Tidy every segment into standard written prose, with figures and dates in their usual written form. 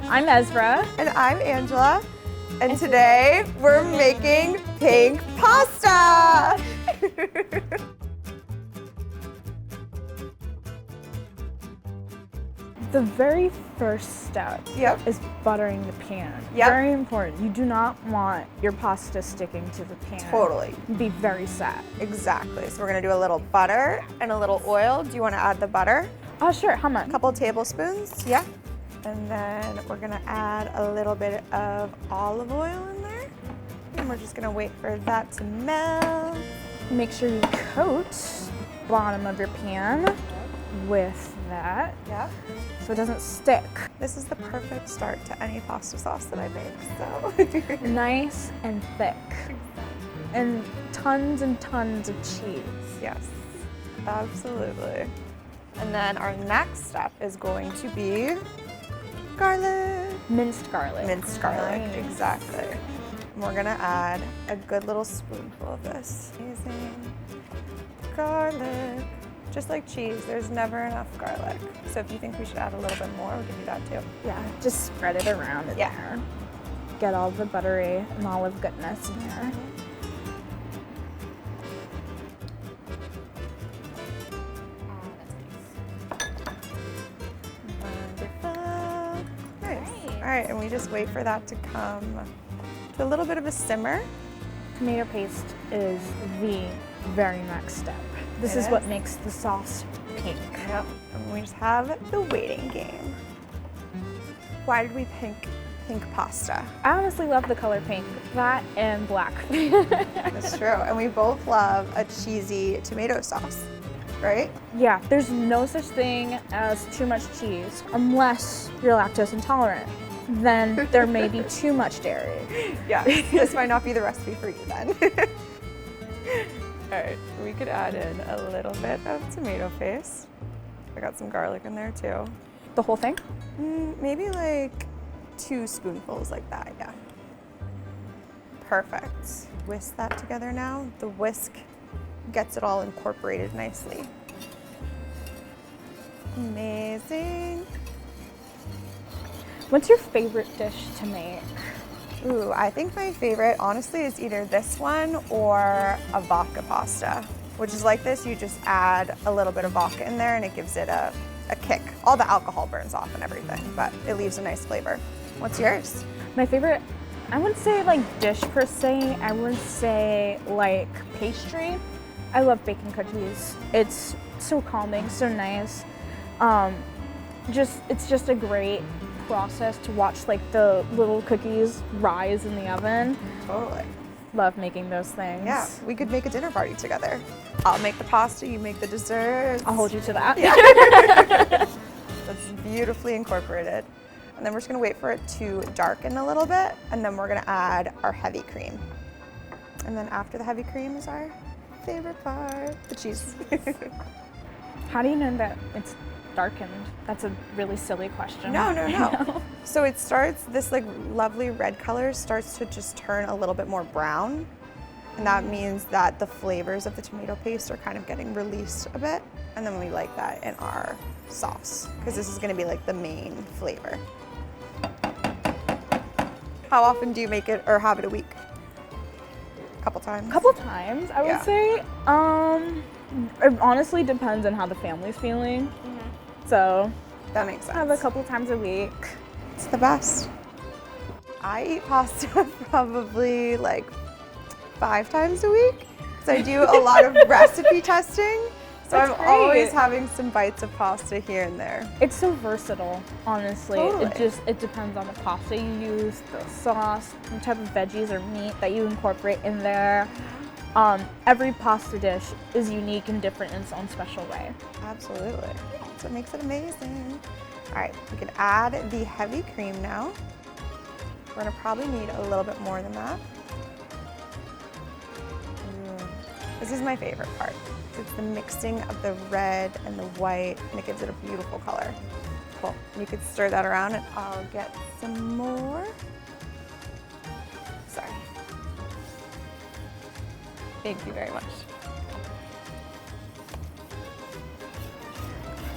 I'm Ezra. And I'm Angela. And today we're making pink pasta. The very first step is buttering the pan. Very important. You do not want your pasta sticking to the pan. Totally. Be very sad. Exactly. So we're gonna do a little butter and a little oil. Do you wanna add the butter? Oh, sure. How much? A couple tablespoons, yeah. And then we're gonna add a little bit of olive oil in there. And we're just gonna wait for that to melt. Make sure you coat the bottom of your pan with that. Yeah. So it doesn't stick. This is the perfect start to any pasta sauce that I make, so. Nice and thick. And tons of cheese. Yes, absolutely. And then our next step is going to be garlic. Minced garlic. Minced garlic, Nice. Exactly. And we're gonna add a good little spoonful of this. Amazing. Garlic. Just like cheese, there's never enough garlic. So if you think we should add a little bit more, we can do that too. Yeah, just spread it around in there. Get all the buttery and olive goodness in there. Wonderful. Nice. All right, and we just wait for that to come to a little bit of a simmer. Tomato paste is the very next step. This is what makes the sauce pink. Yep, and we just have the waiting game. Why did we pick pink pasta? I honestly love the color pink, that and black. That's true, and we both love a cheesy tomato sauce, right? Yeah, there's no such thing as too much cheese unless you're lactose intolerant. Then there may be too much dairy. Yeah, this might not be the recipe for you then. All right, we could add in a little bit of tomato paste. I got some garlic in there too. The whole thing? Maybe like 2 spoonfuls like that, yeah. Perfect. Whisk that together now. The whisk gets it all incorporated nicely. Amazing. What's your favorite dish to make? Ooh, I think my favorite, honestly, is either this one or a vodka pasta, which is like this. You just add a little bit of vodka in there and it gives it a kick. All the alcohol burns off and everything, but it leaves a nice flavor. What's yours? My favorite, I wouldn't say like dish per se, I would say like pastry. I love baking cookies. It's so calming, so nice. It's just a great process to watch like the little cookies rise in the oven. Totally. Love making those things. Yeah, we could make a dinner party together. I'll make the pasta, you make the desserts. I'll hold you to that. Yeah. That's beautifully incorporated. And then we're just gonna wait for it to darken a little bit, and then we're gonna add our heavy cream. And then after the heavy cream is our favorite part, the cheese. How do you know that it's darkened? That's a really silly question. No. So it starts, this like lovely red color starts to just turn a little bit more brown. And that means that the flavors of the tomato paste are kind of getting released a bit. And then we like that in our sauce, because this is gonna be like the main flavor. How often do you make it or have it a week? A couple times? Couple times, I would say. It honestly depends on how the family's feeling. So that makes sense. Have a couple times a week. It's the best. I eat pasta probably like 5 times a week because I do a lot of recipe testing. So I'm always having some bites of pasta here and there. It's so versatile, honestly. Totally. It depends on the pasta you use, the sauce, the type of veggies or meat that you incorporate in there. Every pasta dish is unique and different in its own special way. Absolutely. That's what makes it amazing. All right, we can add the heavy cream now. We're gonna probably need a little bit more than that. This is my favorite part. It's the mixing of the red and the white, and it gives it a beautiful color. Cool. You could stir that around and I'll get some more. Sorry. Thank you very much.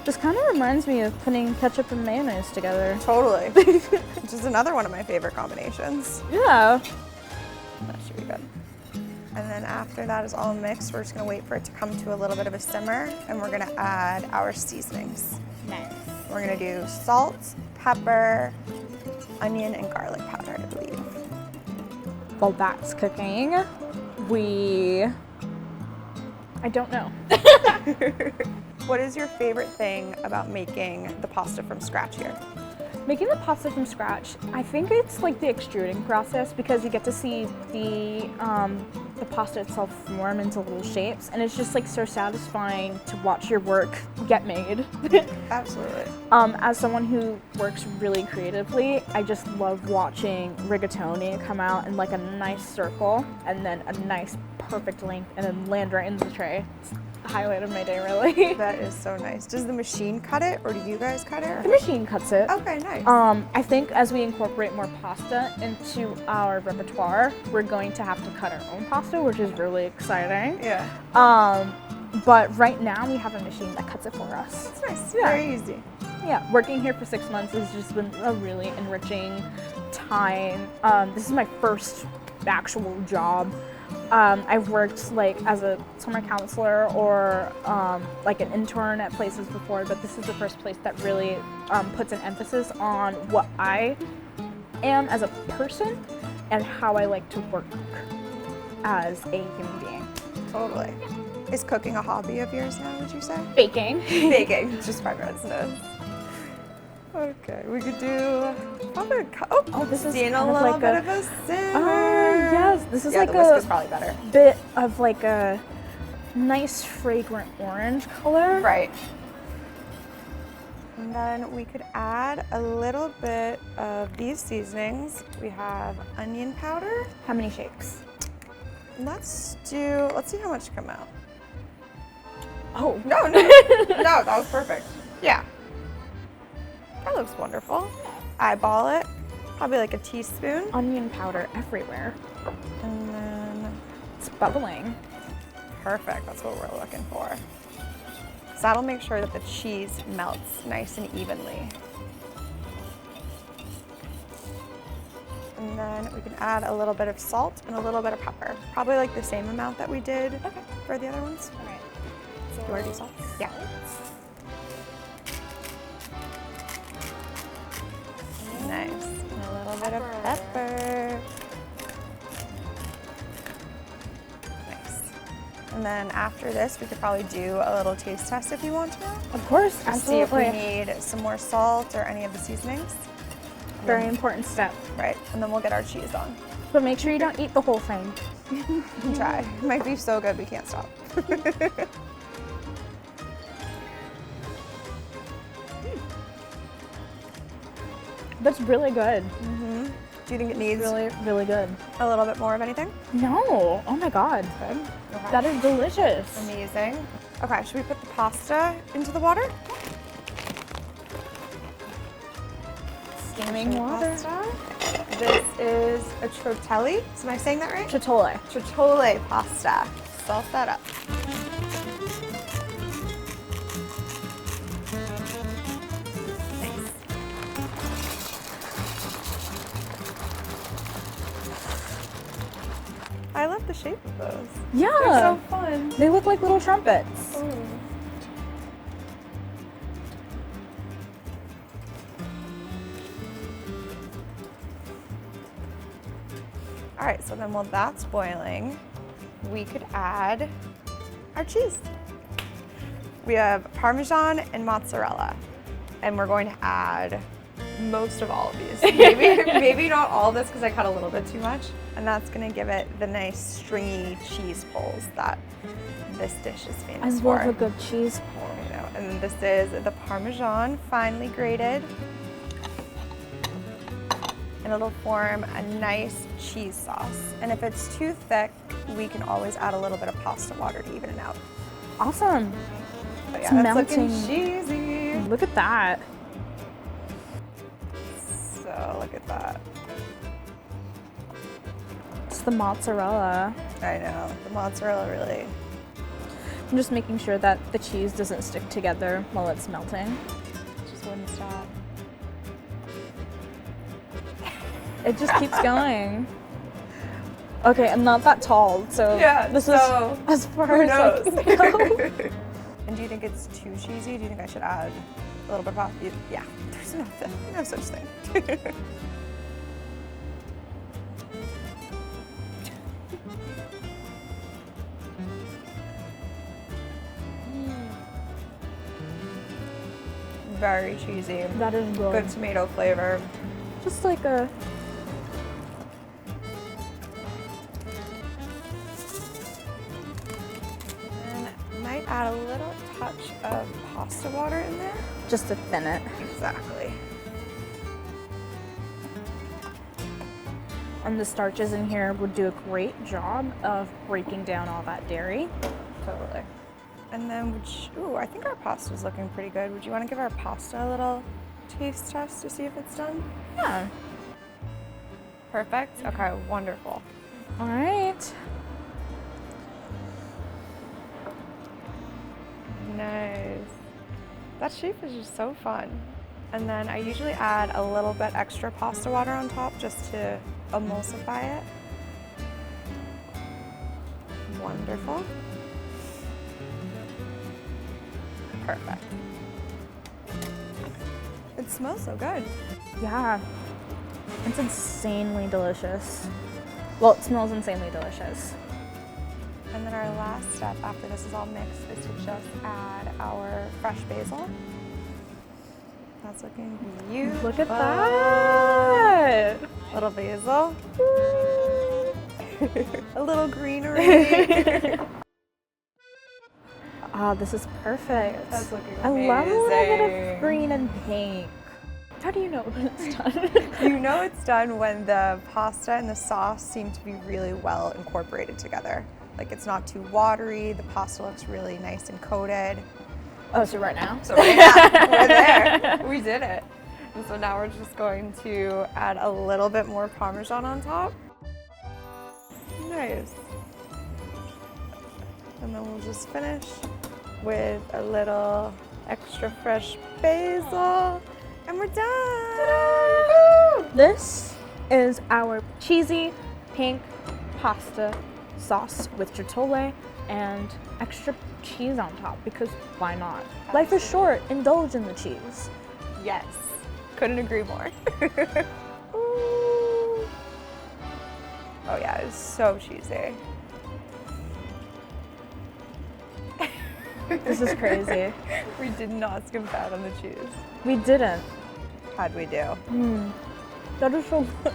This kind of reminds me of putting ketchup and mayonnaise together. Totally. Which is another one of my favorite combinations. Yeah. That should be good. And then after that is all mixed, we're just gonna wait for it to come to a little bit of a simmer, and we're gonna add our seasonings. Nice. We're gonna do salt, pepper, onion, and garlic powder, I believe. While that's cooking, I don't know. What is your favorite thing about making the pasta from scratch here? Making the pasta from scratch, I think it's like the extruding process, because you get to see the pasta itself form into little shapes, and it's just like so satisfying to watch your work get made. Absolutely. As someone who works really creatively, I just love watching rigatoni come out in like a nice circle, and then a nice perfect length, and then land right into the tray. It's the highlight of my day, really. That is so nice. Does the machine cut it, or do you guys cut it? The machine cuts it. Okay, nice. I think as we incorporate more pasta into our repertoire, we're going to have to cut our own pasta, which is really exciting. Yeah. But right now we have a machine that cuts it for us. It's nice. Yeah. Very easy. Yeah, working here for 6 months has just been a really enriching time. This is my first actual job. I've worked like as a summer counselor or like an intern at places before, but this is the first place that really puts an emphasis on what I am as a person and how I like to work as a human being. Totally. Is cooking a hobby of yours now, would you say? Baking. Baking, just my residence. Okay, we could do probably This is seeing kind a of little like bit a- of a simmer. Oh, yes. This is Yeah, like the whisk a is probably better. bit of like a nice fragrant orange color. Right. And then we could add a little bit of these seasonings. We have onion powder. How many shakes? Let's see how much come out. Oh. No, that was perfect. Yeah. That looks wonderful. Eyeball it, probably like a teaspoon. Onion powder everywhere. And then, It's bubbling. perfect, that's what we're looking for. So that'll make sure that the cheese melts nice and evenly. And then we can add a little bit of salt and a little bit of pepper. Probably like the same amount that we did for the other ones. All right. Do you want to do salt? Yeah. Nice. And a little bit of pepper. Nice. And then after this, we could probably do a little taste test if you want to. Of course, To see if absolutely. we need some more salt or any of the seasonings. Very important step. Right. And then we'll get our cheese on. But make sure you don't eat the whole thing. You can try. It might be so good we can't stop. That's really good. Do you think it needs Really, really good. a little bit more of anything? No. Oh my God. Good. Okay. That is delicious. Amazing. Okay, should we put the pasta into the water? Steaming water. Pasta. This is a trotelli. Am I saying that right? Chitole. Tritole pasta. Salt that up. Nice. I love the shape of those. Yeah. They're so fun. They look like little trumpets. All right, so then while that's boiling, we could add our cheese. We have Parmesan and mozzarella, and we're going to add most of all of these. Maybe not all of this because I cut a little bit too much. And that's gonna give it the nice stringy cheese pulls that this dish is I famous for. love a good cheese pull. You know, and this is the Parmesan, finely grated. And it'll form a nice cheese sauce. And if it's too thick, we can always add a little bit of pasta water to even it out. Awesome. But It's yeah, that's looking melting. cheesy. Look at that. So look at that. It's the mozzarella. I know, the mozzarella really. I'm just making sure that the cheese doesn't stick together while it's melting. Just wouldn't stop. It just keeps going. Okay, I'm not that tall, so this is as far as I can go. And do you think it's too cheesy? Do you think I should add a little bit of pasta? Yeah, there's no such thing. Very cheesy. That is good. Good tomato flavor. Just like a... And might add a little touch of pasta water in there. just to thin it. Exactly. And the starches in here would do a great job of breaking down all that dairy. Totally. And then, ooh, I think our pasta's looking pretty good. Would you want to give our pasta a little taste test to see if it's done? Yeah. Perfect. Okay, wonderful. All right. Nice. That shape is just so fun. And then I usually add a little bit extra pasta water on top just to emulsify it. Wonderful. Perfect. It smells so good. Yeah. It's insanely delicious. Well, it smells insanely delicious. And then our last step after this is all mixed is to just add our fresh basil. That's looking beautiful. Look at that! Little basil. A little greenery. Ah, this is perfect. That's looking I amazing. love a little bit of green and pink. How do you know when it's done? You know it's done when the pasta and the sauce seem to be really well incorporated together. Like it's not too watery, the pasta looks really nice and coated. Oh, so right now? So right now, we're there. We did it. And so now we're just going to add a little bit more Parmesan on top. Nice. And then we'll just finish with a little extra fresh basil. And we're done! This is our cheesy pink pasta sauce with chitarra and extra cheese on top, because why not? Life is short, indulge in the cheese. Yes, couldn't agree more. Ooh. Oh yeah, it's so cheesy. This is crazy. We did not skimp out on the cheese. We didn't. How'd we do? That is so good.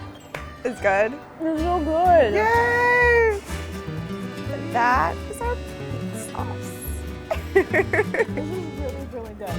It's good? It's so good. Yay! That is our pink sauce. This is really, really good.